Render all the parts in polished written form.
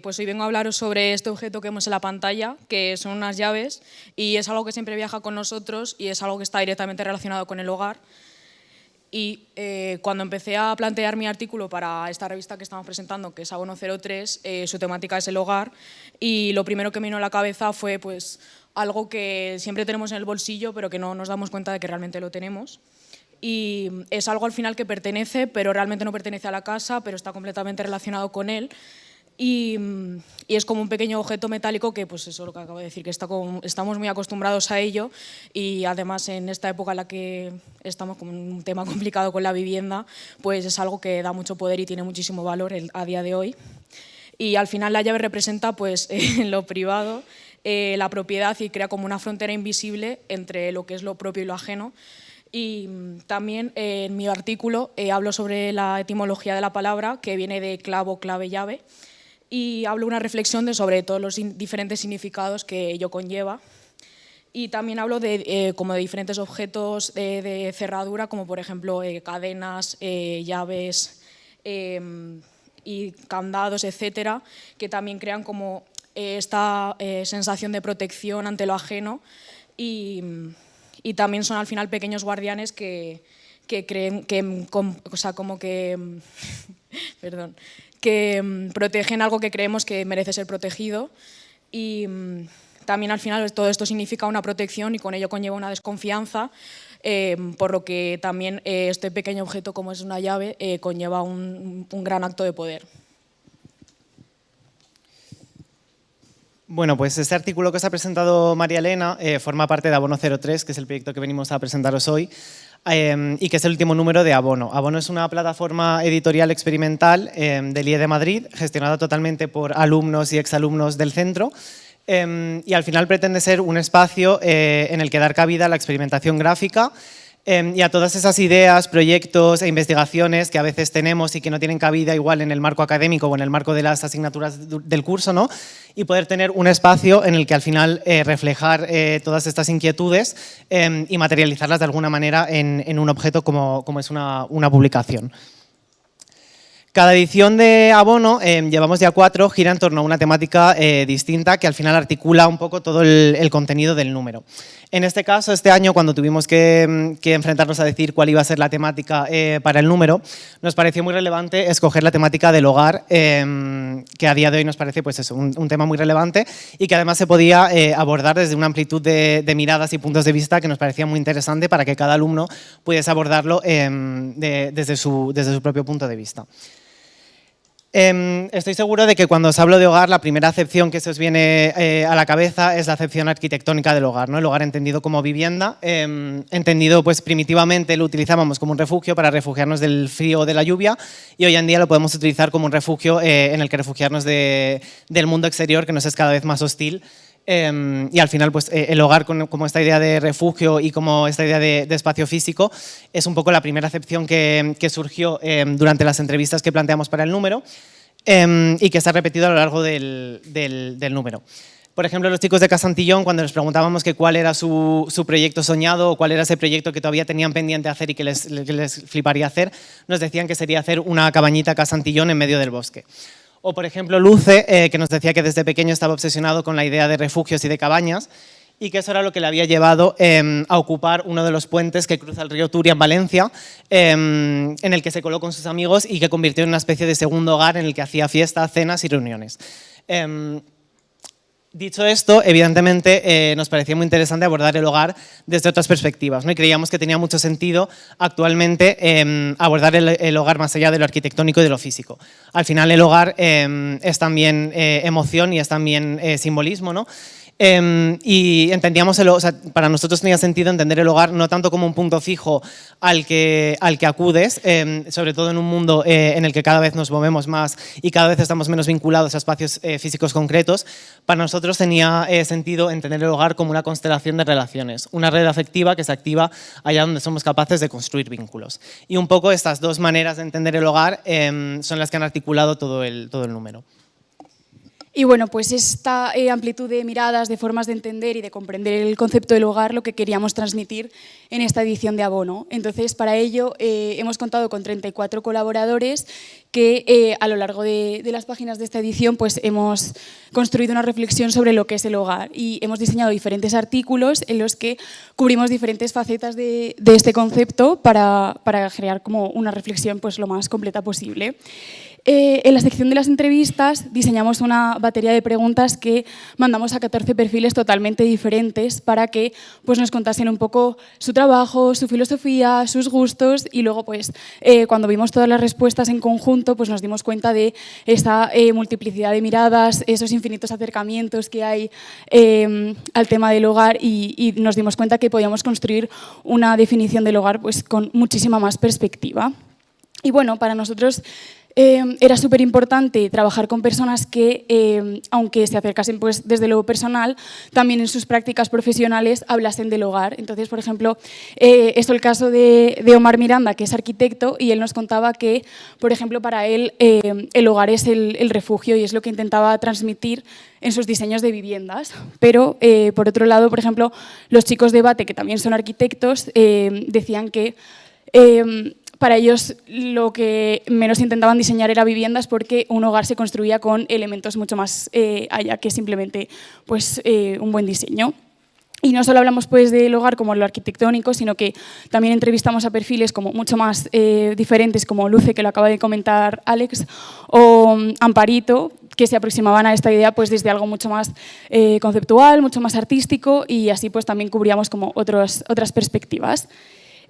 Pues hoy vengo a hablaros sobre este objeto que vemos en la pantalla, que son unas llaves, y es algo que siempre viaja con nosotros y es algo que está directamente relacionado con el hogar. Y cuando empecé a plantear mi artículo para esta revista que estamos presentando, que es Abono 03, su temática es el hogar, y lo primero que me vino a la cabeza fue pues, algo que siempre tenemos en el bolsillo, pero que no nos damos cuenta de que realmente lo tenemos. Y es algo al final que pertenece, pero realmente no pertenece a la casa, pero está completamente relacionado con él. Y es como un pequeño objeto metálico que, pues eso es lo que acabo de decir, que estamos muy acostumbrados a ello, y además en esta época en la que estamos con un tema complicado con la vivienda, pues es algo que da mucho poder y tiene muchísimo valor a día de hoy. Y al final la llave representa pues, lo privado, la propiedad, y crea como una frontera invisible entre lo que es lo propio y lo ajeno. Y también en mi artículo hablo sobre la etimología de la palabra, que viene de clavo, clave, llave, y hablo una reflexión sobre todos los diferentes significados que ello conlleva. Y también hablo como de diferentes objetos de cerradura, como por ejemplo cadenas, llaves y candados, etcétera, que también crean como esta sensación de protección ante lo ajeno, y también son al final pequeños guardianes que creen que, o sea, como que perdón, que protegen algo que creemos que merece ser protegido. Y también al final todo esto significa una protección y con ello conlleva una desconfianza, por lo que también este pequeño objeto, como es una llave, conlleva un gran acto de poder. Bueno, pues este artículo que os ha presentado María Elena forma parte de Abono 03, que es el proyecto que venimos a presentaros hoy, y que es el último número de Abono. Abono es una plataforma editorial experimental del IE de Madrid, gestionada totalmente por alumnos y exalumnos del centro, y al final pretende ser un espacio en el que dar cabida a la experimentación gráfica y a todas esas ideas, proyectos e investigaciones que a veces tenemos y que no tienen cabida igual en el marco académico o en el marco de las asignaturas del curso, ¿no? Y poder tener un espacio en el que al final reflejar todas estas inquietudes y materializarlas de alguna manera en un objeto como es una publicación. Cada edición de Abono, llevamos ya 4, gira en torno a una temática distinta que al final articula un poco todo el contenido del número. En este caso, este año, cuando tuvimos que enfrentarnos a decir cuál iba a ser la temática para el número, nos pareció muy relevante escoger la temática del hogar, que a día de hoy nos parece pues eso, un tema muy relevante y que además se podía abordar desde una amplitud de miradas y puntos de vista que nos parecía muy interesante para que cada alumno pudiese abordarlo desde su propio punto de vista. Estoy seguro de que cuando os hablo de hogar, la primera acepción que se os viene a la cabeza es la acepción arquitectónica del hogar, ¿no? El hogar entendido como vivienda, entendido pues primitivamente lo utilizábamos como un refugio para refugiarnos del frío o de la lluvia, y hoy en día lo podemos utilizar como un refugio en el que refugiarnos del mundo exterior, que nos es cada vez más hostil. Y al final pues, el hogar como esta idea de refugio y como esta idea de espacio físico es un poco la primera acepción que surgió durante las entrevistas que planteamos para el número y que se ha repetido a lo largo del número. Por ejemplo, los chicos de Casantillón, cuando les preguntábamos que cuál era su proyecto soñado o cuál era ese proyecto que todavía tenían pendiente hacer y que les fliparía hacer, nos decían que sería hacer una cabañita Casantillón en medio del bosque. O, por ejemplo, Luce, que nos decía que desde pequeño estaba obsesionado con la idea de refugios y de cabañas y que eso era lo que le había llevado a ocupar uno de los puentes que cruza el río Turia en Valencia, en el que se coló con sus amigos y que convirtió en una especie de segundo hogar en el que hacía fiestas, cenas y reuniones. Dicho esto, evidentemente nos parecía muy interesante abordar el hogar desde otras perspectivas, ¿no? Y creíamos que tenía mucho sentido actualmente abordar el hogar más allá de lo arquitectónico y de lo físico. Al final el hogar es también emoción y es también simbolismo, ¿no? Y entendíamos, para nosotros tenía sentido entender el hogar no tanto como un punto fijo al que acudes, sobre todo en un mundo en el que cada vez nos movemos más y cada vez estamos menos vinculados a espacios físicos concretos. Para nosotros tenía sentido entender el hogar como una constelación de relaciones, una red afectiva que se activa allá donde somos capaces de construir vínculos. Y un poco estas dos maneras de entender el hogar son las que han articulado todo el número. Y bueno, pues esta amplitud de miradas, de formas de entender y de comprender el concepto del hogar, lo que queríamos transmitir en esta edición de Abono. Entonces, para ello hemos contado con 34 colaboradores que a lo largo de las páginas de esta edición pues hemos construido una reflexión sobre lo que es el hogar y hemos diseñado diferentes artículos en los que cubrimos diferentes facetas de este concepto para crear como una reflexión pues lo más completa posible. En la sección de las entrevistas diseñamos una batería de preguntas que mandamos a 14 perfiles totalmente diferentes para que pues, nos contasen un poco su trabajo, su filosofía, sus gustos y luego pues, cuando vimos todas las respuestas en conjunto pues, nos dimos cuenta de esa multiplicidad de miradas, esos infinitos acercamientos que hay al tema del hogar y nos dimos cuenta que podíamos construir una definición del hogar pues, con muchísima más perspectiva. Y bueno, para nosotros era súper importante trabajar con personas que, aunque se acercasen pues, desde lo personal, también en sus prácticas profesionales hablasen del hogar. Entonces, por ejemplo, es el caso de Omar Miranda, que es arquitecto, y él nos contaba que, por ejemplo, para él el hogar es el refugio y es lo que intentaba transmitir en sus diseños de viviendas. Pero, por otro lado, por ejemplo, los chicos de Bate, que también son arquitectos, decían que para ellos lo que menos intentaban diseñar era viviendas porque un hogar se construía con elementos mucho más allá que simplemente pues, un buen diseño. Y no solo hablamos pues, del hogar como lo arquitectónico, sino que también entrevistamos a perfiles como mucho más diferentes, como Luce, que lo acaba de comentar Alex, o Amparito, que se aproximaban a esta idea pues, desde algo mucho más conceptual, mucho más artístico, y así pues, también cubríamos como otras perspectivas.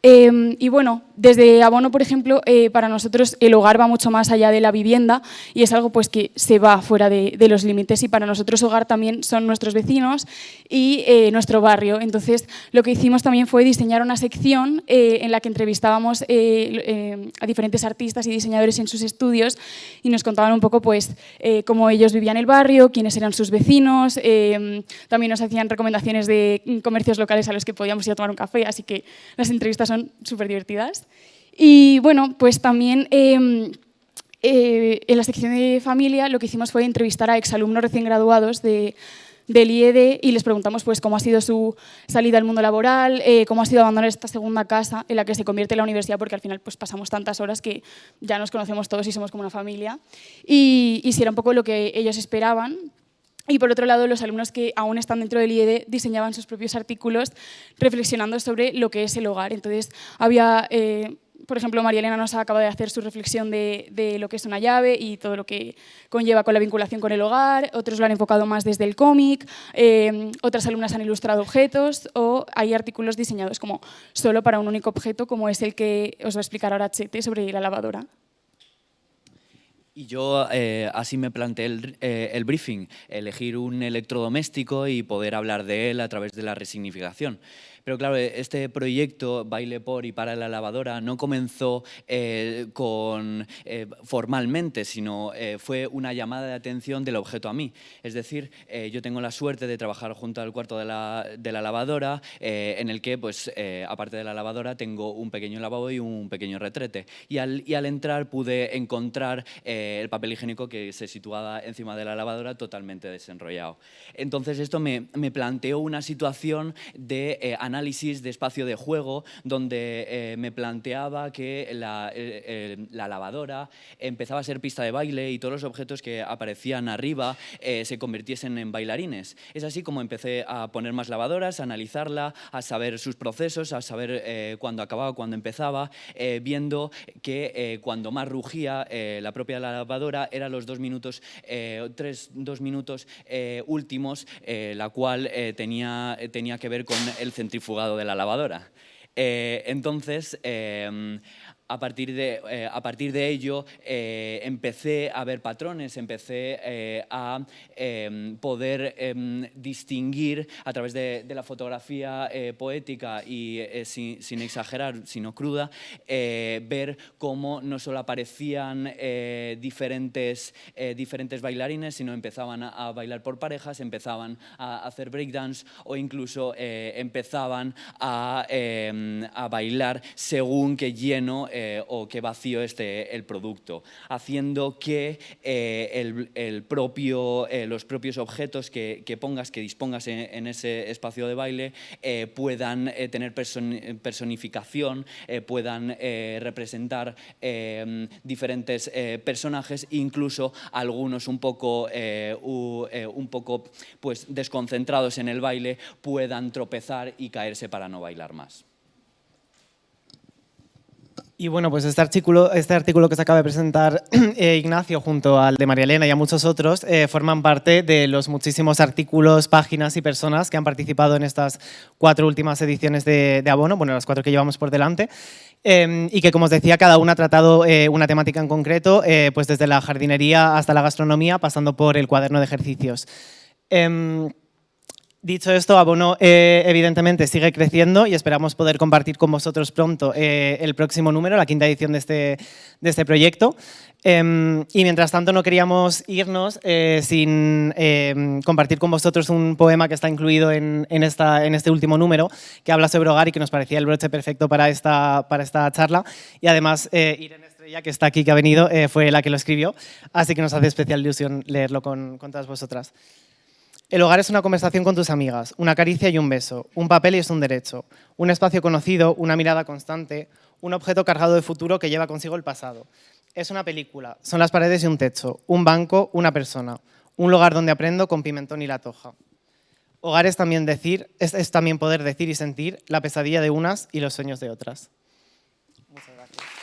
Y bueno, desde Abono, por ejemplo, para nosotros el hogar va mucho más allá de la vivienda y es algo pues, que se va fuera de los límites y para nosotros hogar también son nuestros vecinos y nuestro barrio. Entonces, lo que hicimos también fue diseñar una sección en la que entrevistábamos a diferentes artistas y diseñadores en sus estudios y nos contaban un poco pues, cómo ellos vivían el barrio, quiénes eran sus vecinos, también nos hacían recomendaciones de comercios locales a los que podíamos ir a tomar un café, así que las entrevistas son súper divertidas. Y bueno, pues también en la sección de familia lo que hicimos fue entrevistar a exalumnos recién graduados del IED y les preguntamos pues, cómo ha sido su salida al mundo laboral, cómo ha sido abandonar esta segunda casa en la que se convierte la universidad, porque al final pues, pasamos tantas horas que ya nos conocemos todos y somos como una familia. Y si era un poco lo que ellos esperaban. Y por otro lado, los alumnos que aún están dentro del IED diseñaban sus propios artículos reflexionando sobre lo que es el hogar. Entonces, había, por ejemplo, María Elena nos acaba de hacer su reflexión de lo que es una llave y todo lo que conlleva con la vinculación con el hogar. Otros lo han enfocado más desde el cómic. Otras alumnas han ilustrado objetos o hay artículos diseñados como solo para un único objeto, como es el que os va a explicar ahora Chete sobre la lavadora. Y yo así me planteé el briefing, elegir un electrodoméstico y poder hablar de él a través de la resignificación. Pero claro, este proyecto, Baile por y para la lavadora, no comenzó formalmente, sino fue una llamada de atención del objeto a mí. Es decir, yo tengo la suerte de trabajar junto al cuarto de la lavadora, en el que, pues, aparte de la lavadora, tengo un pequeño lavabo y un pequeño retrete. Y al entrar pude encontrar el papel higiénico que se situaba encima de la lavadora totalmente desenrollado. Entonces esto me planteó una situación de análisis de espacio de juego donde me planteaba que la lavadora empezaba a ser pista de baile y todos los objetos que aparecían arriba se convirtiesen en bailarines. Es así como empecé a poner más lavadoras, a analizarla, a saber sus procesos, a saber cuándo acababa, cuándo empezaba, viendo que cuando más rugía la propia lavadora eran los 2 minutos, 2 minutos últimos, la cual tenía que ver con el centrifugado de la lavadora. Entonces, a partir de ello, empecé a ver patrones, empecé a poder distinguir a través de la fotografía poética y sin exagerar, sino cruda, ver cómo no solo aparecían diferentes bailarines, sino empezaban a bailar por parejas, empezaban a hacer breakdance o incluso empezaban a bailar según qué lleno o que vacío esté el producto, haciendo que los propios objetos que pongas, que dispongas en ese espacio de baile, puedan tener personificación, puedan representar diferentes personajes, incluso algunos un poco pues, desconcentrados en el baile, puedan tropezar y caerse para no bailar más. Y bueno, pues este artículo que se acaba de presentar Ignacio junto al de María Elena y a muchos otros forman parte de los muchísimos artículos, páginas y personas que han participado en estas 4 últimas ediciones de Abono, bueno, las 4 que llevamos por delante, y que, como os decía, cada una ha tratado una temática en concreto, pues desde la jardinería hasta la gastronomía, pasando por el cuaderno de ejercicios. Dicho esto, Abono evidentemente sigue creciendo y esperamos poder compartir con vosotros pronto el próximo número, la 5ª edición de este proyecto. Y mientras tanto no queríamos irnos sin compartir con vosotros un poema que está incluido en este último número, que habla sobre hogar y que nos parecía el broche perfecto para esta charla. Y además Irene Estrella, que está aquí, que ha venido, fue la que lo escribió, así que nos hace especial ilusión leerlo con todas vosotras. El hogar es una conversación con tus amigas, una caricia y un beso, un papel y es un derecho, un espacio conocido, una mirada constante, un objeto cargado de futuro que lleva consigo el pasado. Es una película, son las paredes y un techo, un banco, una persona, un lugar donde aprendo con pimentón y la toja. Hogar es también poder decir y sentir la pesadilla de unas y los sueños de otras. Muchas gracias.